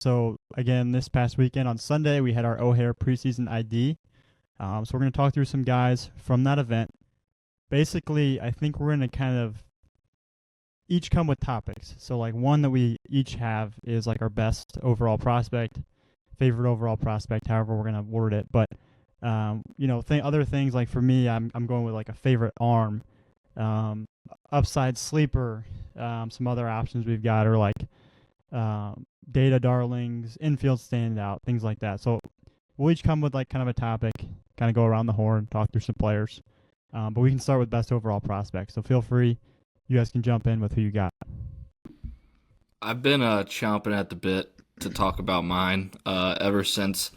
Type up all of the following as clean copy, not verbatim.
So again, this past weekend on Sunday, we had our O'Hare preseason ID. So we're going to talk through some guys from that event. Basically, I think we're going to kind of each come with topics. So like one that we each have is like our best overall prospect, favorite overall prospect, however we're going to word it. But other things like for me, I'm going with like a favorite arm, upside sleeper, some other options we've got are like data darlings, infield standout, things like that. So we'll each come with like kind of a topic, kind of go around the horn, talk through some players. But we can start with best overall prospect. So feel free, you guys can jump in with who you got. I've been chomping at the bit to talk about mine ever since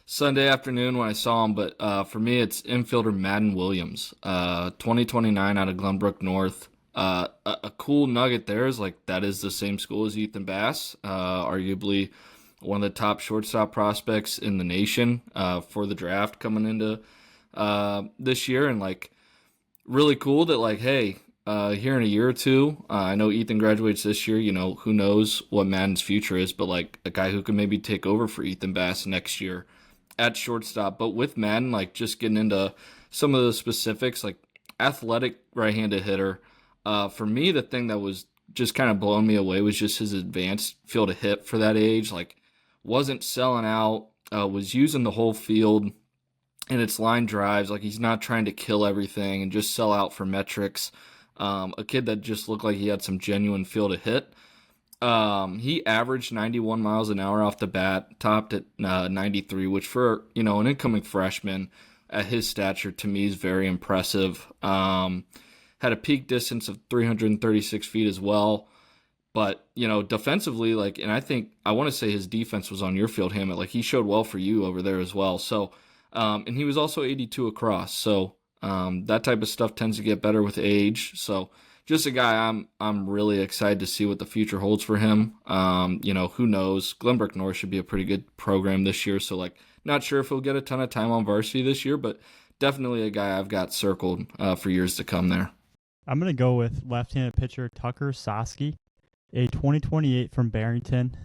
Sunday afternoon when I saw him. But for me, it's infielder Madden Williams, 2029 out of Glenbrook North. A cool nugget there is like that is the same school as Ethan Bass, arguably one of the top shortstop prospects in the nation for the draft coming into this year, and like really cool that like, hey, here in a year or two, I know Ethan graduates this year, who knows what Madden's future is, but like a guy who can maybe take over for Ethan Bass next year at shortstop. But with Madden, like just getting into some of the specifics, like athletic right-handed hitter. For me, the thing that was just kind of blowing me away was just his advanced field of hit for that age. Like wasn't selling out, was using the whole field in its line drives. Like he's not trying to kill everything and just sell out for metrics. A kid that just looked like he had some genuine feel to hit. He averaged 91 miles an hour off the bat, topped at 93, which for an incoming freshman at his stature to me is very impressive. Had a peak distance of 336 feet as well. But, defensively, like, and I want to say his defense was on your field, Hammett. Like, he showed well for you over there as well. So, and he was also 82 across. So, that type of stuff tends to get better with age. So, just a guy I'm really excited to see what the future holds for him. Who knows? Glenbrook North should be a pretty good program this year. So, like, not sure if he'll get a ton of time on varsity this year, but definitely a guy I've got circled for years to come there. I'm going to go with left-handed pitcher Tucker Sosky, a 2028 from Barrington.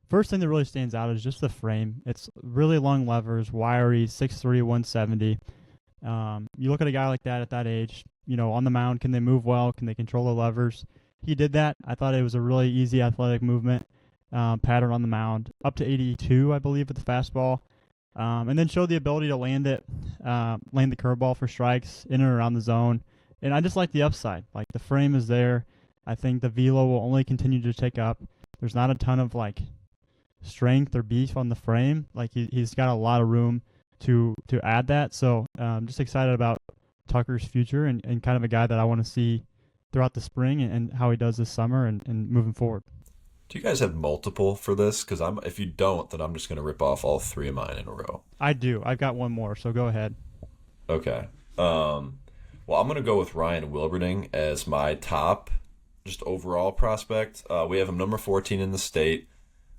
First thing that really stands out is just the frame. It's really long levers, wiry, 6'3", 170. You look at a guy like that at that age, on the mound, can they move well? Can they control the levers? He did that. I thought it was a really easy athletic movement pattern on the mound, up to 82, I believe, with the fastball. And then showed the ability to land the curveball for strikes in and around the zone. And I just like the upside. Like the frame is there. I think the velo will only continue to take up. There's not a ton of like strength or beef on the frame. Like he's got a lot of room to add that. So I'm just excited about Tucker's future and kind of a guy that I want to see throughout the spring and how he does this summer and moving forward. Do you guys have multiple for this? Because if you don't, then I'm just going to rip off all three of mine in a row. I do. I've got one more, so go ahead. Okay. Well, I'm going to go with Ryan Wilberding as my top just overall prospect. We have him number 14 in the state,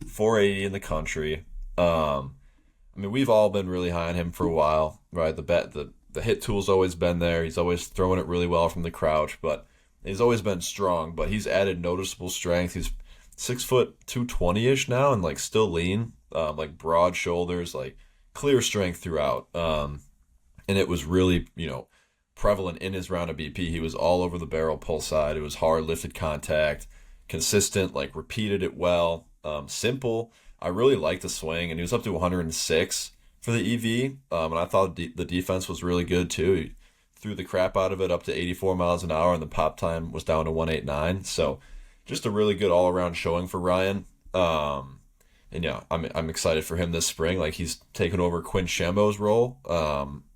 480 in the country. We've all been really high on him for a while, right? The hit tool's always been there. He's always throwing it really well from the crouch, but he's always been strong. But he's added noticeable strength. He's 6 foot 220-ish now and like still lean, like broad shoulders, like clear strength throughout. And it was really, prevalent in his round of BP. He was all over the barrel pull side. It was hard lifted contact, consistent, like repeated it well, simple. I really liked the swing, and he was up to 106 for the EV. And I thought the defense was really good too. He threw the crap out of it up to 84 miles an hour, and the pop time was down to 189. So just a really good all around showing for Ryan. And yeah, I'm excited for him this spring. Like he's taken over Quinn Shambo's role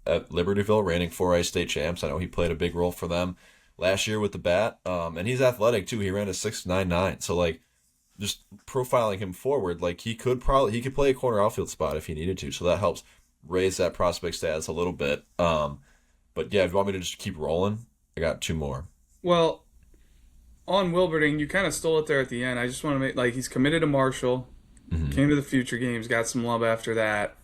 at Libertyville, reigning 4A state champs. I know he played a big role for them last year with the bat. And he's athletic too. He ran a 6.99. So like just profiling him forward, like he could play a corner outfield spot if he needed to. So that helps raise that prospect status a little bit. But yeah, if you want me to just keep rolling, I got two more. Well, on Wilberding, you kind of stole it there at the end. I just want to make, like, he's committed to Marshall, came to the future games, got some love after that.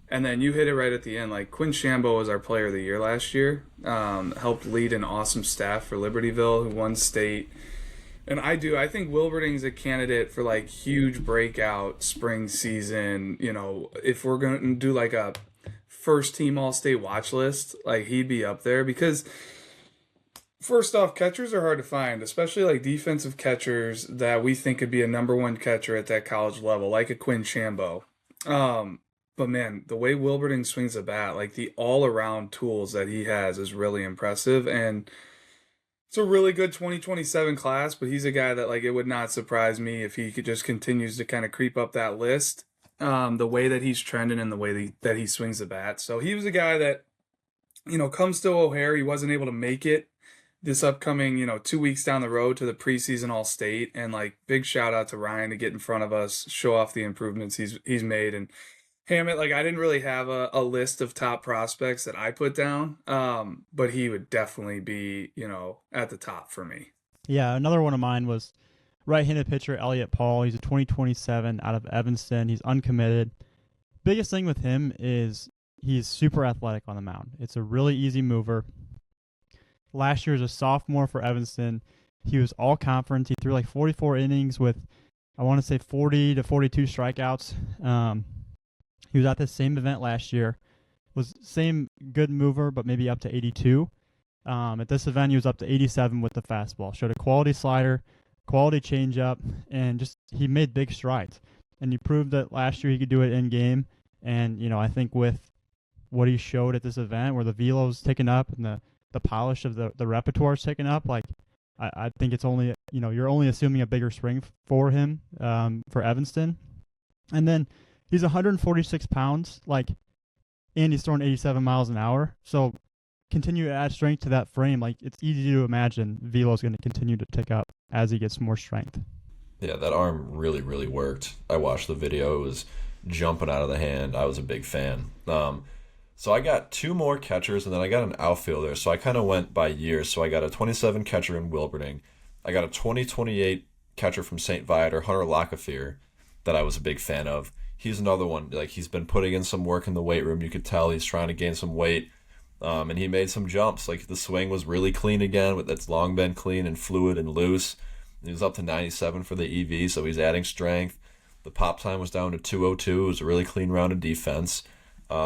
And then you hit it right at the end. Like, Quinn Shambo was our player of the year last year. Helped lead an awesome staff for Libertyville, who won state. And I do. I think Wilberding's a candidate for like huge breakout spring season. You know, if we're going to do like a first team all state watch list, like he'd be up there because first off, catchers are hard to find, especially like defensive catchers that we think could be a number one catcher at that college level, like a Quinn Shambo. But man, the way Wilberding swings the bat, like the all around tools that he has is really impressive. And it's a really good 2027 class, but he's a guy that like it would not surprise me if he could just continues to kind of creep up that list. The way that he's trending and the way that he swings the bat. So he was a guy that, you know, comes to O'Hare. He wasn't able to make it this upcoming, you know, 2 weeks down the road to the preseason all state. And like big shout out to Ryan to get in front of us, show off the improvements he's made. And Hammett, like I didn't really have a list of top prospects that I put down, but he would definitely be, you know, at the top for me. Yeah, another one of mine was right-handed pitcher Elliot Paul. He's a 2027 out of Evanston. He's uncommitted. Biggest thing with him is he's super athletic on the mound. It's a really easy mover. Last year as a sophomore for Evanston, he was all conference. He threw like 44 innings with, I want to say 40 to 42 strikeouts. He was at the same event last year. Was same good mover, but maybe up to 82. At this event, he was up to 87 with the fastball. Showed a quality slider, quality changeup, and just he made big strides. And he proved that last year he could do it in game. And you know, I think with what he showed at this event, where the velo's ticking up and the polish of the repertoire's ticking up, like I think it's only, you know, you're only assuming a bigger spring for him for Evanston. And then he's 146 pounds, like, and he's throwing 87 miles an hour. So continue to add strength to that frame. Like, it's easy to imagine velo's going to continue to tick up as he gets more strength. Yeah, that arm really, really worked. I watched the video. It was jumping out of the hand. I was a big fan. So I got two more catchers, and then I got an outfielder. So I kind of went by years. So I got a 27 catcher in Wilberding. I got a 2028 catcher from St. Viator, Hunter Lockefear, that I was a big fan of. He's another one. Like, he's been putting in some work in the weight room. You could tell he's trying to gain some weight. And he made some jumps. Like, the swing was really clean again. It's long been clean and fluid and loose. He was up to 97 for the EV, so he's adding strength. The pop time was down to 202. It was a really clean round of defense.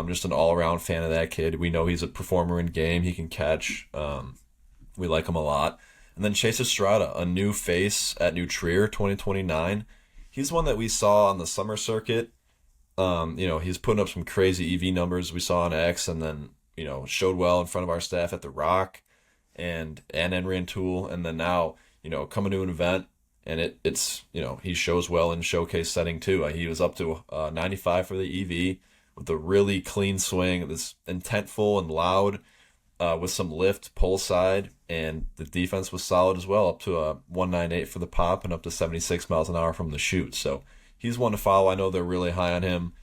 Just an all-around fan of that kid. We know he's a performer in game. He can catch. We like him a lot. And then Chase Estrada, a new face at New Trier, 2029. He's one that we saw on the summer circuit. He's putting up some crazy EV numbers we saw on X, and then, showed well in front of our staff at the Rock and Enry and Tool. And then now, coming to an event, and it's he shows well in showcase setting too. He was up to 95 for the EV with a really clean swing, this intentful and loud, with some lift pull side, and the defense was solid as well, up to a 198 for the pop and up to 76 miles an hour from the shoot. So he's one to follow. I know they're really high on him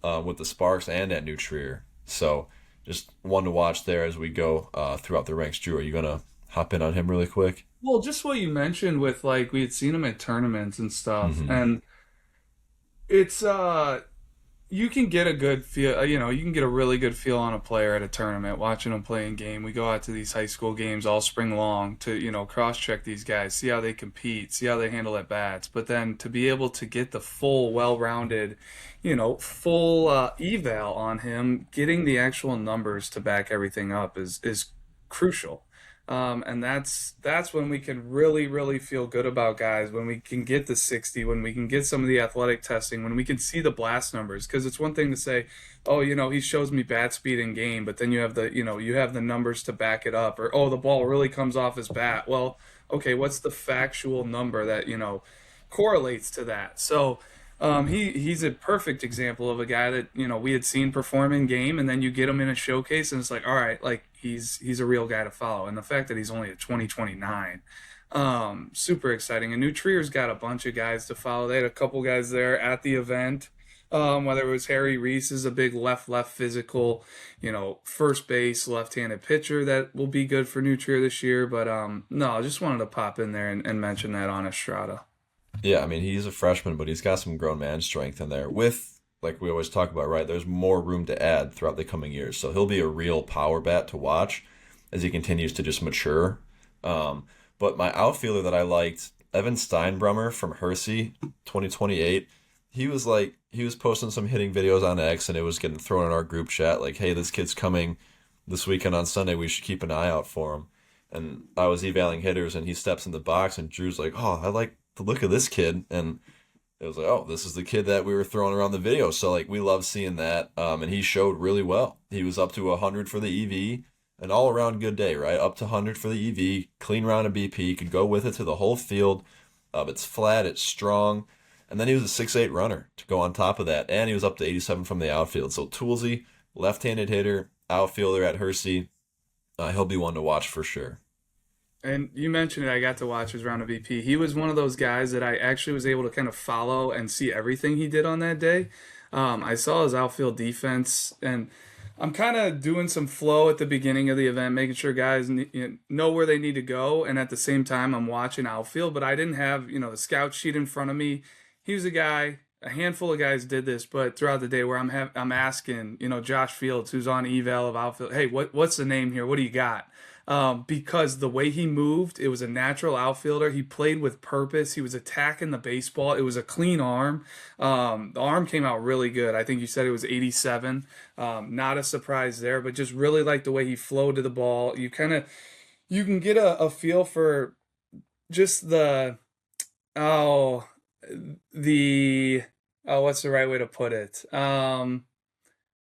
with the Sparks and at New Trier. So just one to watch there as we go throughout the ranks. Drew, are you gonna hop in on him really quick? Well, just what you mentioned with, like, we had seen him at tournaments and stuff, and it's you can get a good feel, you can get a really good feel on a player at a tournament, watching them play in game. We go out to these high school games all spring long to, cross-check these guys, see how they compete, see how they handle at bats, but then to be able to get the full, well-rounded, full eval on him, getting the actual numbers to back everything up is crucial. And that's when we can really, really feel good about guys, when we can get the 60, when we can get some of the athletic testing, when we can see the blast numbers. Because it's one thing to say, oh, he shows me bat speed in game, but then you have the numbers to back it up. Or, oh, the ball really comes off his bat. Well, okay, what's the factual number that, correlates to that? So he's a perfect example of a guy that, we had seen perform in game, and then you get him in a showcase, and it's like, all right, like, he's a real guy to follow. And the fact that he's only at 2029, super exciting. And New Trier's got a bunch of guys to follow. They had a couple guys there at the event, whether it was Harry Reese is a big left physical, first base, left-handed pitcher that will be good for New Trier this year. But no, I just wanted to pop in there and mention that on Estrada. Yeah, I mean, he's a freshman, but he's got some grown man strength in there with, like we always talk about, right? There's more room to add throughout the coming years. So he'll be a real power bat to watch as he continues to just mature. But my outfielder that I liked Evan Steinbrummer from Hersey, 2028. He was posting some hitting videos on X, and it was getting thrown in our group chat like, hey, this kid's coming this weekend on Sunday. We should keep an eye out for him. And I was evaling hitters, and he steps in the box, and Drew's like, oh, I like the look of this kid. And it was like, oh, this is the kid that we were throwing around the video. So, like, we love seeing that. And he showed really well. He was up to 100 for the EV. An all-around good day, right? Up to 100 for the EV. Clean round of BP. Could go with it to the whole field. It's flat. It's strong. And then he was a 6'8 runner to go on top of that. And he was up to 87 from the outfield. So, toolsy, left-handed hitter, outfielder at Hersey. He'll be one to watch for sure. And you mentioned it, I got to watch his round of VP. He was one of those guys that I actually was able to kind of follow and see everything he did on that day. I saw his outfield defense, and I'm kind of doing some flow at the beginning of the event, making sure guys know where they need to go. And at the same time, I'm watching outfield, but I didn't have, the scout sheet in front of me. He was a handful of guys did this, but throughout the day where I'm asking, Josh Fields, who's on eval of outfield, hey, what's the name here? What do you got? Because the way he moved, it was a natural outfielder. He played with purpose. He was attacking the baseball. It was a clean arm. The arm came out really good. I think you said it was 87. Not a surprise there, but just really like the way he flowed to the ball. You can get a feel for just what's the right way to put it?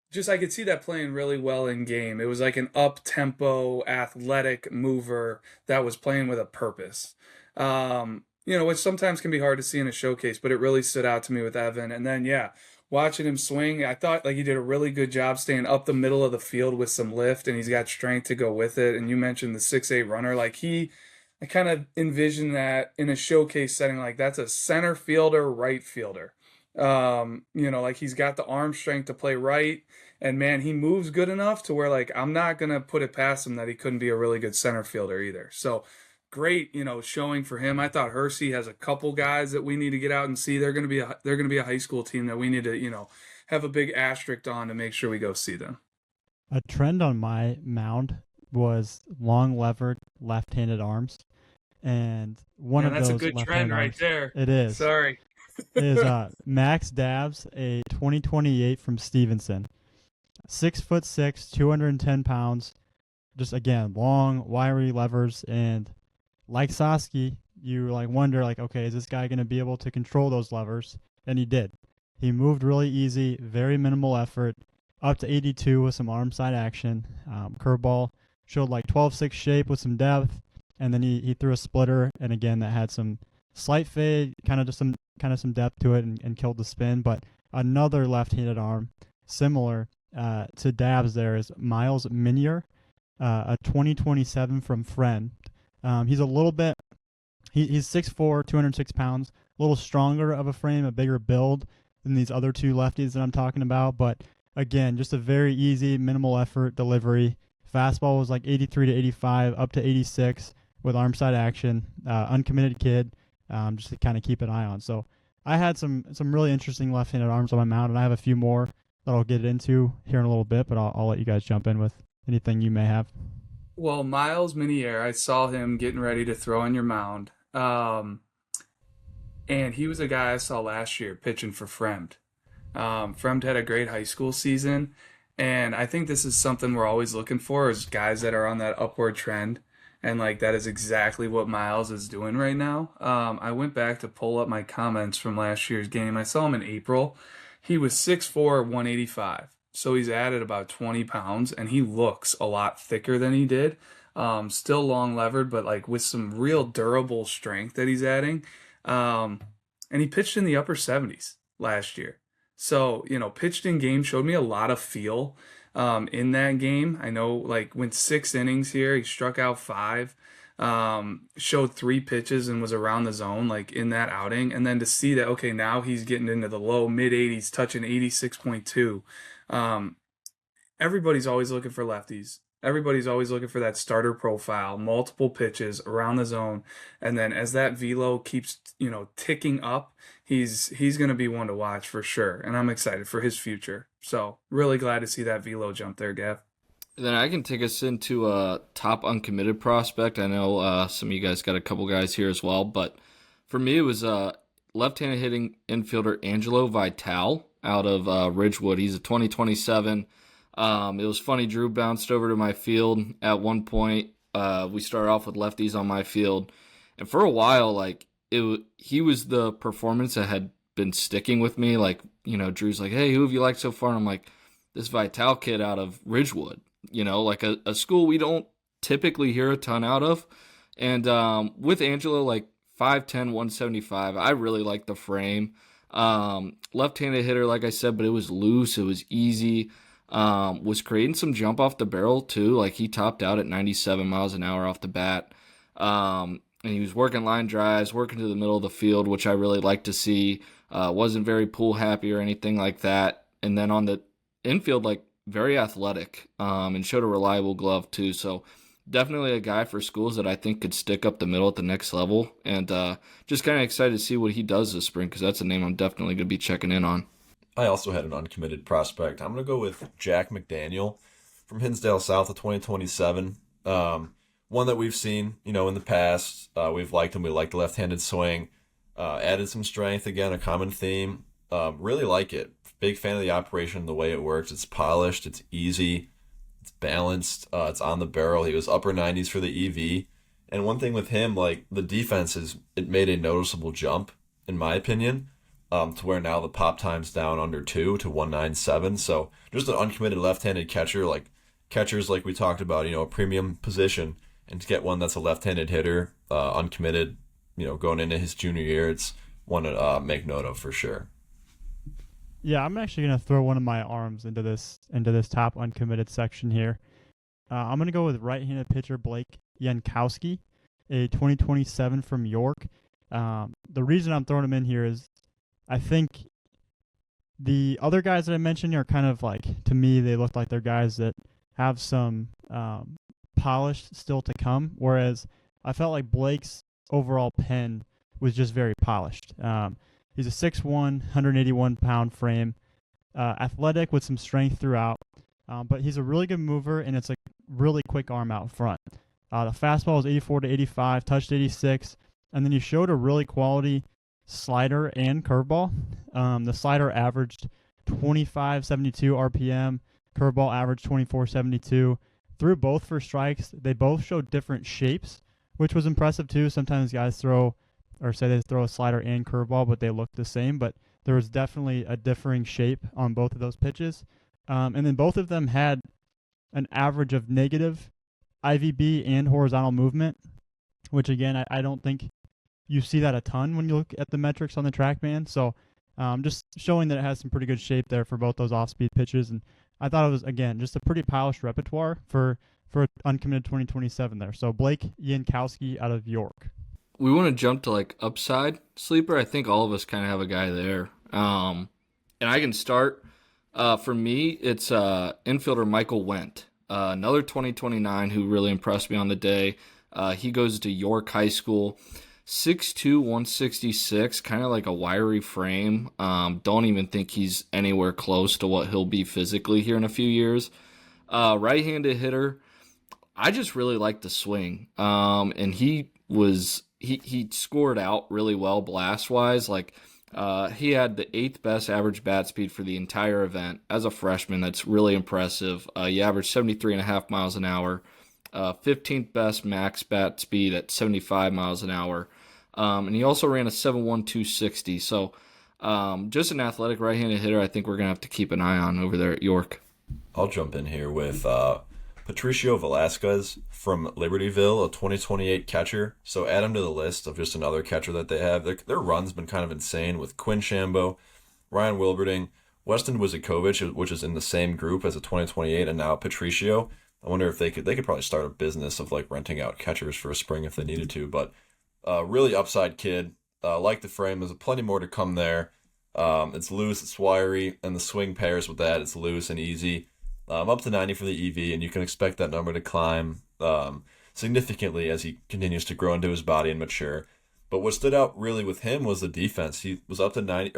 Just I could see that playing really well in game. It was like an up-tempo, athletic mover that was playing with a purpose. Which sometimes can be hard to see in a showcase, but it really stood out to me with Evan. And then, watching him swing, I thought like he did a really good job staying up the middle of the field with some lift, and he's got strength to go with it. And you mentioned the 6'8 runner. I kind of envision that in a showcase setting, like that's a center fielder, right fielder. Like he's got the arm strength to play right, and man, he moves good enough to where like I'm not gonna put it past him that he couldn't be a really good center fielder either. So great, showing for him. I thought Hersey has a couple guys that we need to get out and see. They're gonna be a high school team that we need to have a big asterisk on to make sure we go see them. A trend on my mound was long levered left-handed arms, and that's a good trend right there. It is. Sorry. is Max Dabbs, a 2028 from Stevenson. 6'6", 210 pounds. Just again, long, wiry levers, and like Sasky, you wonder okay, is this guy going to be able to control those levers? And he did. He moved really easy, very minimal effort, up to 82 with some arm side action. Curveball showed 12-6 shape with some depth, and then he threw a splitter, and again that had some slight fade, kind of some depth to it, and killed the spin. But another left-handed arm, similar to Dabbs, there is Miles Minier, a 2027 from Friend. He's a little bit, he's 6'4", 206 pounds, a little stronger of a frame, a bigger build than these other two lefties that I'm talking about. But again, just a very easy, minimal effort delivery. Fastball was 83 to 85, up to 86 with arm side action. Uncommitted kid. Just to kind of keep an eye on. So I had some really interesting left-handed arms on my mound, and I have a few more that I'll get into here in a little bit, but I'll let you guys jump in with anything you may have. Well, Miles Minier, I saw him getting ready to throw on your mound. And he was a guy I saw last year pitching for Fremd. Fremd had a great high school season, and I think this is something we're always looking for is guys that are on that upward trend. And that is exactly what Miles is doing right now. I went back to pull up my comments from last year's game. I saw him in April. He was 6'4", 185. So he's added about 20 pounds, and he looks a lot thicker than he did. Still long levered, but with some real durable strength that he's adding. And he pitched in the upper 70s last year. So, pitched in game, showed me a lot of feel. In that game, I know went 6 innings here. He struck out 5, showed 3 pitches and was around the zone in that outing. And then to see that, okay, now he's getting into the low mid 80s, touching 86.2. Everybody's always looking for lefties. Everybody's always looking for that starter profile, multiple pitches around the zone. And then as that velo keeps, ticking up, he's going to be one to watch for sure. And I'm excited for his future. So really glad to see that velo jump there, Gav. Then I can take us into a top uncommitted prospect. I know some of you guys got a couple guys here as well, but For me, it was left-handed hitting infielder Angelo Vitale out of Ridgewood. He's a 2027. It was funny. Drew bounced over to my field at one point. We started off with lefties on my field, and for a while, like he was the performance that had been sticking with me. Like, Drew's like, "Hey, who have you liked so far?" And I'm like, "This Vitale kid out of Ridgewood." Like a school we don't typically hear a ton out of. And with Angelo, like 5'10", 175, I really like the frame. Left-handed hitter, like I said, but it was loose. It was easy. Was creating some jump off the barrel, too. Like, he topped out at 97 miles an hour off the bat. And he was working line drives, working to the middle of the field, which I really like to see. Wasn't very pool happy or anything like that. And then on the infield, like, very athletic, and showed a reliable glove, too. So, definitely a guy for schools that I think could stick up the middle at the next level. And just kind of excited to see what he does this spring, because that's a name I'm definitely going to be checking in on. I also had an uncommitted prospect. I'm going to go with Jack McDaniel from Hinsdale South of 2027. One that we've seen, in the past. We've liked him. We like the left-handed swing. Added some strength, again, a common theme. Really like it. Big fan of the operation, the way it works. It's polished. It's easy. It's balanced. It's on the barrel. He was upper 90s for the EV. And one thing with him, like the defense, it made a noticeable jump, in my opinion, to where now the pop time's down under 2 to 197. So just an uncommitted left-handed catcher, like catchers like we talked about, a premium position. And to get one that's a left-handed hitter, uncommitted, going into his junior year, it's one to make note of for sure. Yeah, I'm actually going to throw one of my arms into this top uncommitted section here. I'm going to go with right-handed pitcher Blake Yankowski, a 2027 from York. The reason I'm throwing him in here is I think the other guys that I mentioned are kind of like, to me, they look like they're guys that have some polish still to come, whereas I felt like Blake's overall pen was just very polished. He's a 6'1", 181-pound frame, athletic with some strength throughout, but he's a really good mover, and it's a really quick arm out front. The fastball was 84 to 85, touched 86, and then he showed a really quality slider and curveball. The slider averaged 25.72 RPM, curveball averaged 24.72. Threw both for strikes. They both showed different shapes, which was impressive too. Sometimes guys say they throw a slider and curveball, but they look the same. But there was definitely a differing shape on both of those pitches. And then both of them had an average of negative IVB and horizontal movement, which again, I don't think you see that a ton when you look at the metrics on the TrackMan. So just showing that it has some pretty good shape there for both those off-speed pitches. And I thought it was, again, just a pretty polished repertoire for uncommitted 2027 there. So Blake Yankowski out of York. We want to jump to like upside sleeper. I think all of us kind of have a guy there. And I can start. For me, it's infielder Michael Wendt, another 2029 who really impressed me on the day. He goes to York High School, 6'2", 166, kind of like a wiry frame. Don't even think he's anywhere close to what he'll be physically here in a few years. Right-handed hitter. I just really like the swing. And he scored out really well blast-wise. Like, he had the 8th best average bat speed for the entire event. As a freshman, that's really impressive. He averaged 73.5 miles an hour. 15th best max bat speed at 75 miles an hour. And he also ran a 7.1 260. So just an athletic right-handed hitter I think we're going to have to keep an eye on over there at York. I'll jump in here with Patricio Velasquez from Libertyville, a 2028 catcher. So add him to the list of just another catcher that they have. Their run's been kind of insane with Quinn Shambo, Ryan Wilberding, Weston Wizikovic, which is in the same group as a 2028, and now Patricio. I wonder if they could probably start a business of like renting out catchers for a spring if they needed to. But really upside kid. Like the frame. There's plenty more to come there. It's loose, it's wiry, and the swing pairs with that. It's loose and easy. Up to 90 for the EV, and you can expect that number to climb significantly as he continues to grow into his body and mature. But what stood out really with him was the defense. He was up to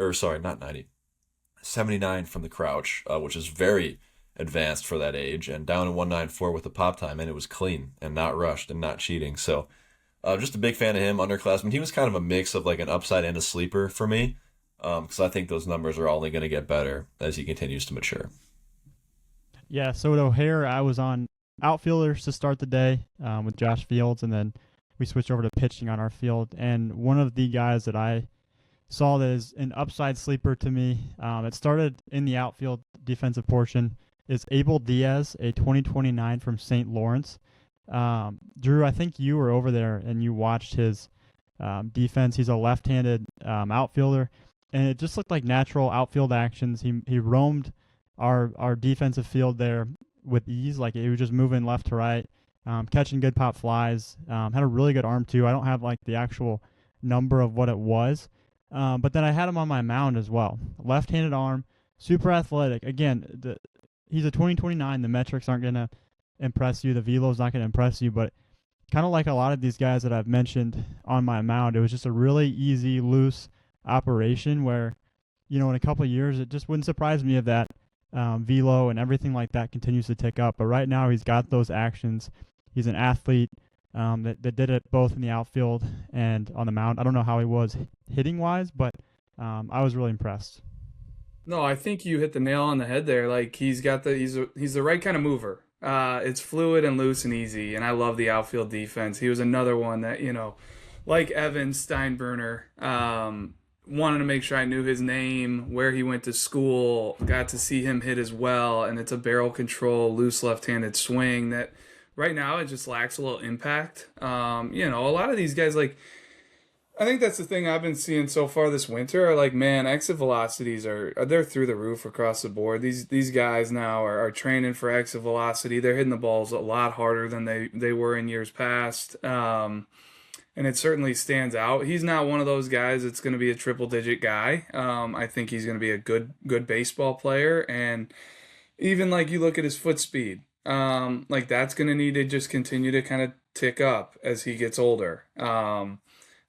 79 from the crouch, which is very advanced for that age, and down to 194 with the pop time, and it was clean and not rushed and not cheating. So Just a big fan of him, underclassman. He was kind of a mix of like an upside and a sleeper for me, because I think those numbers are only going to get better as he continues to mature. Yeah, so at O'Hare, I was on outfielders to start the day with Josh Fields, and then we switched over to pitching on our field. And one of the guys that I saw that is an upside sleeper to me, it started in the outfield defensive portion, is Abel Diaz, a 2029 from St. Lawrence. Drew, I think you were over there and you watched his defense. He's a left-handed outfielder, and it just looked like natural outfield actions. He roamed our defensive field there with ease, like he was just moving left to right, catching good pop flies. Had a really good arm too. I don't have like the actual number of what it was, but then I had him on my mound as well. Left-handed arm, super athletic. Again, he's a 2029. The metrics aren't gonna impress you. The velo's not gonna impress you, but kind of like a lot of these guys that I've mentioned on my mound, it was just a really easy, loose operation where, in a couple of years, it just wouldn't surprise me if that velo and everything like that continues to tick up. But right now, he's got those actions. He's an athlete that did it both in the outfield and on the mound. I don't know how he was hitting-wise, but I was really impressed. No, I think you hit the nail on the head there. Like he's the right kind of mover. It's fluid and loose and easy, and I love the outfield defense. He was another one that, like Evan Steinbruner, wanted to make sure I knew his name, where he went to school, got to see him hit as well, and it's a barrel control, loose left-handed swing that right now it just lacks a little impact. A lot of these guys, like, I think that's the thing I've been seeing so far this winter are like, man, exit velocities they're through the roof across the board. These guys now are training for exit velocity. They're hitting the balls a lot harder than they were in years past. And it certainly stands out. He's not one of those guys that's going to be a triple-digit guy. I think he's going to be a good baseball player. And even like you look at his foot speed, like that's going to need to just continue to kind of tick up as he gets older.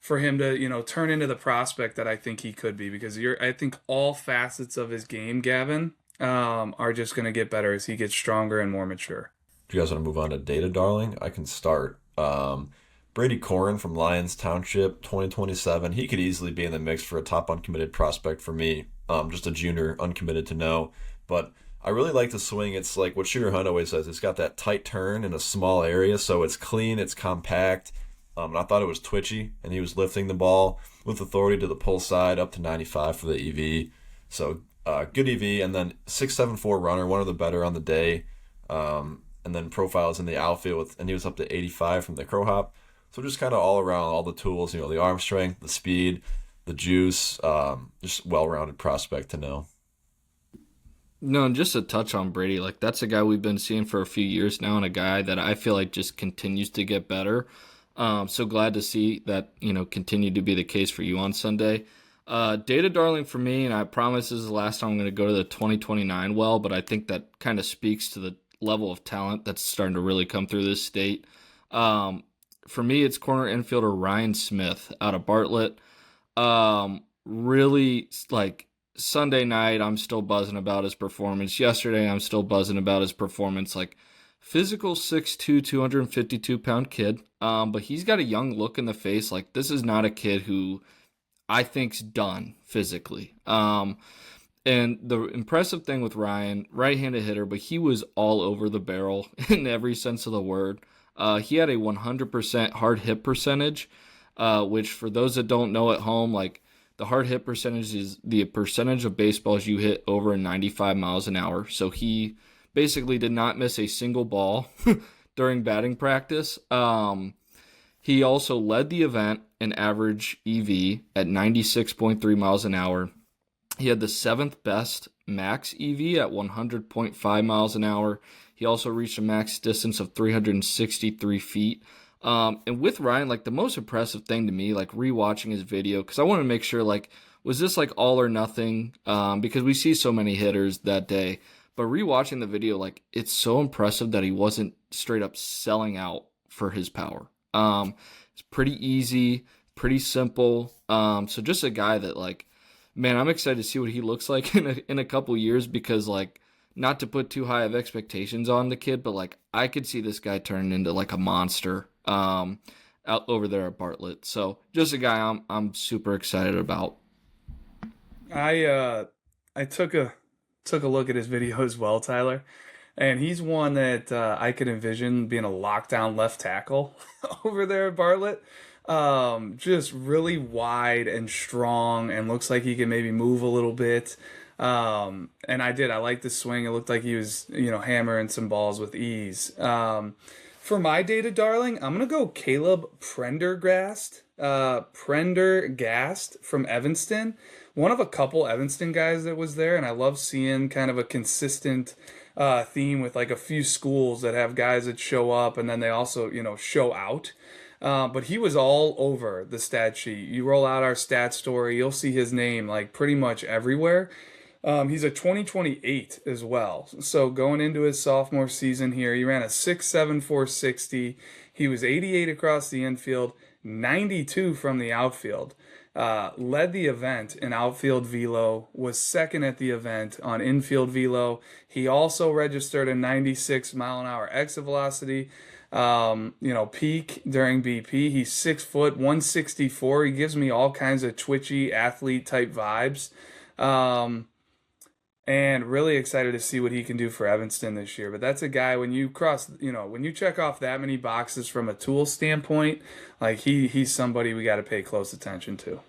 For him to, turn into the prospect that I think he could be, because I think all facets of his game, Gavin, are just going to get better as he gets stronger and more mature. Do you guys want to move on to Data Darling? I can start. Brady Corin from Lyons Township, 2027. He could easily be in the mix for a top uncommitted prospect for me. Just a junior, uncommitted to know. But I really like the swing. It's like what Shooter Hunt always says. It's got that tight turn in a small area, so it's clean, it's compact. And I thought it was twitchy, and he was lifting the ball with authority to the pull side up to 95 for the EV. So good EV, and then 6.74 runner, one of the better on the day. And then profiles in the outfield, and he was up to 85 from the crow hop. So just kind of all around, all the tools, the arm strength, the speed, the juice, just well-rounded prospect to know. No, and just to touch on Brady, like that's a guy we've been seeing for a few years now, and a guy that I feel like just continues to get better. So glad to see that, continue to be the case for you on Sunday. Data Darling for me, and I promise this is the last time I'm going to go to the 2029 well, but I think that kind of speaks to the level of talent that's starting to really come through this state. For me, it's corner infielder Ryan Smith out of Bartlett. Really, like, Sunday night, I'm still buzzing about his performance. Yesterday, I'm still buzzing about his performance. Like, physical 6'2", 252-pound kid, but he's got a young look in the face. Like, this is not a kid who I think's done physically. And the impressive thing with Ryan, right-handed hitter, but he was all over the barrel in every sense of the word. He had a 100% hard hit percentage, which for those that don't know at home, like the hard hit percentage is the percentage of baseballs you hit over 95 miles an hour. So he basically did not miss a single ball during batting practice. He also led the event in average EV at 96.3 miles an hour. He had the 7th best max EV at 100.5 miles an hour. He also reached a max distance of 363 feet. And with Ryan, like the most impressive thing to me, like rewatching his video, because I want to make sure, like, was this like all or nothing? Because we see so many hitters that day. But rewatching the video, like, it's so impressive that he wasn't straight up selling out for his power. It's pretty easy, pretty simple. So just a guy that, like, man, I'm excited to see what he looks like in a couple years, because, like, not to put too high of expectations on the kid, but, like, I could see this guy turning into, like, a monster out over there at Bartlett. So just a guy I'm super excited about. I took a look at his video as well, Tyler, and he's one that I could envision being a lockdown left tackle over there at Bartlett. Just really wide and strong, and looks like he can maybe move a little bit. And I like the swing. It looked like he was, hammering some balls with ease. For my data darling, I'm gonna go Caleb Prendergast from Evanston. One of a couple Evanston guys that was there, and I love seeing kind of a consistent theme with like a few schools that have guys that show up and then they also, show out. But he was all over the stat sheet. You roll out our stat story, you'll see his name like pretty much everywhere. He's a 2028 as well. So going into his sophomore season here, he ran a 6.7 460. He was 88 across the infield, 92 from the outfield. Led the event in outfield velo, was second at the event on infield velo. He also registered a 96 mile an hour exit velocity. Peak during BP. He's 6 foot, 164. He gives me all kinds of twitchy athlete type vibes. And really excited to see what he can do for Evanston this year. But that's a guy, when you when you check off that many boxes from a tool standpoint, like he's somebody we got to pay close attention to.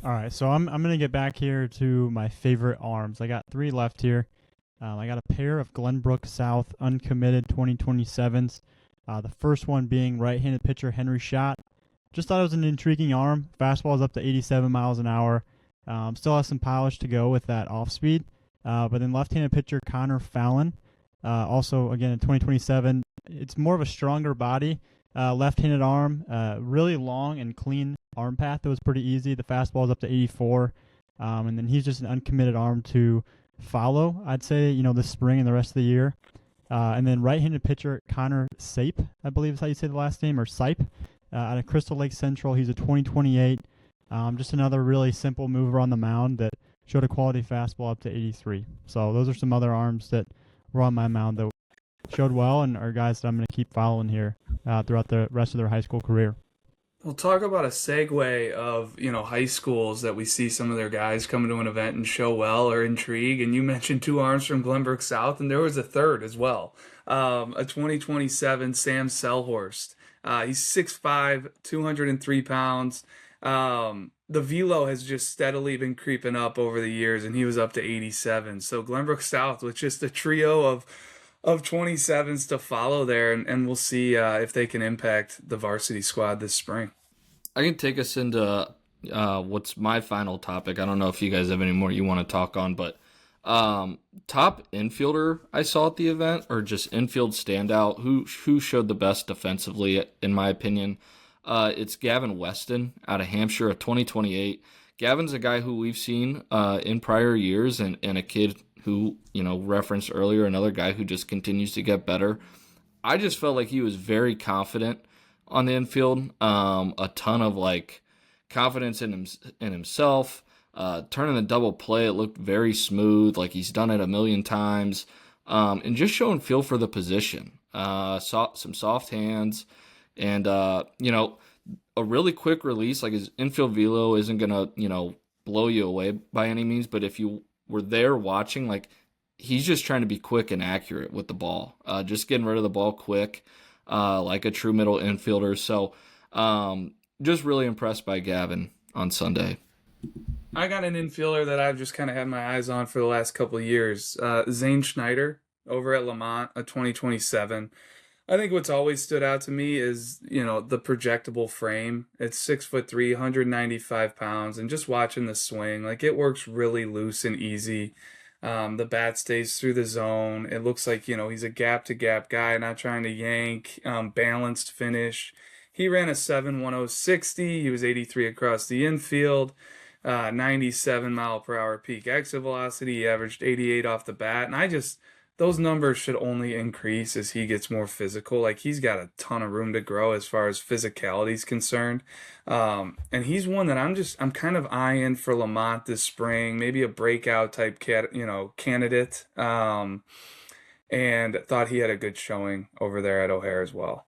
All right, so I'm gonna get back here to my favorite arms. I got 3 left here. I got a pair of Glenbrook South uncommitted 2027s. The first one being right-handed pitcher Henry Schott. Just thought it was an intriguing arm. Fastball is up to 87 miles an hour. Still has some polish to go with that off speed. But then left-handed pitcher Connor Fallon. Also, again, in 2027, it's more of a stronger body. Left-handed arm, really long and clean arm path. That was pretty easy. The fastball is up to 84. And then he's just an uncommitted arm to follow, I'd say, this spring and the rest of the year. And then right-handed pitcher Connor Sape, I believe is how you say the last name, or Sipe, out of Crystal Lake Central. He's a 2028. Just another really simple mover on the mound that showed a quality fastball up to 83. So those are some other arms that were on my mound that showed well and are guys that I'm going to keep following here throughout the rest of their high school career. We'll talk about a segue of, high schools that we see some of their guys come to an event and show well or intrigue. And you mentioned 2 arms from Glenbrook South, and there was a third as well. A 2027 Sam Selhorst. He's 6'5", 203 pounds. The velo has just steadily been creeping up over the years, and he was up to 87. So Glenbrook South with just a trio of 27s to follow there, and we'll see if they can impact the varsity squad this spring. I can take us into what's my final topic. I don't know if you guys have any more you want to talk on, but top infielder I saw at the event, or just infield standout, who showed the best defensively, in my opinion. It's Gavin Weston out of Hampshire, a 2028. Gavin's a guy who we've seen in prior years, and a kid who, referenced earlier, another guy who just continues to get better. I just felt like he was very confident on the infield. A ton of confidence in himself. Turning the double play, it looked very smooth, like he's done it a million times. And just showing feel for the position. Some soft hands, and a really quick release. Like, his infield velo isn't gonna blow you away by any means, but if you were there watching, he's just trying to be quick and accurate with the ball, just getting rid of the ball quick, like a true middle infielder. So just really impressed by Gavin on Sunday. I got an infielder that I've just kind of had my eyes on for the last couple of years. Zane Schneider over at Lamont, a 2027. I think what's always stood out to me is, the projectable frame. It's 6'3", 195 pounds, and just watching the swing, it works really loose and easy. The bat stays through the zone. It looks like, he's a gap-to-gap guy, not trying to yank, balanced finish. He ran a 7.1060. He was 83 across the infield, 97 mile per hour peak exit velocity. He averaged 88 off the bat, and those numbers should only increase as he gets more physical. He's got a ton of room to grow as far as physicality is concerned. And he's one that I'm kind of eyeing for Lamont this spring, maybe a breakout type candidate. And thought he had a good showing over there at O'Hare as well.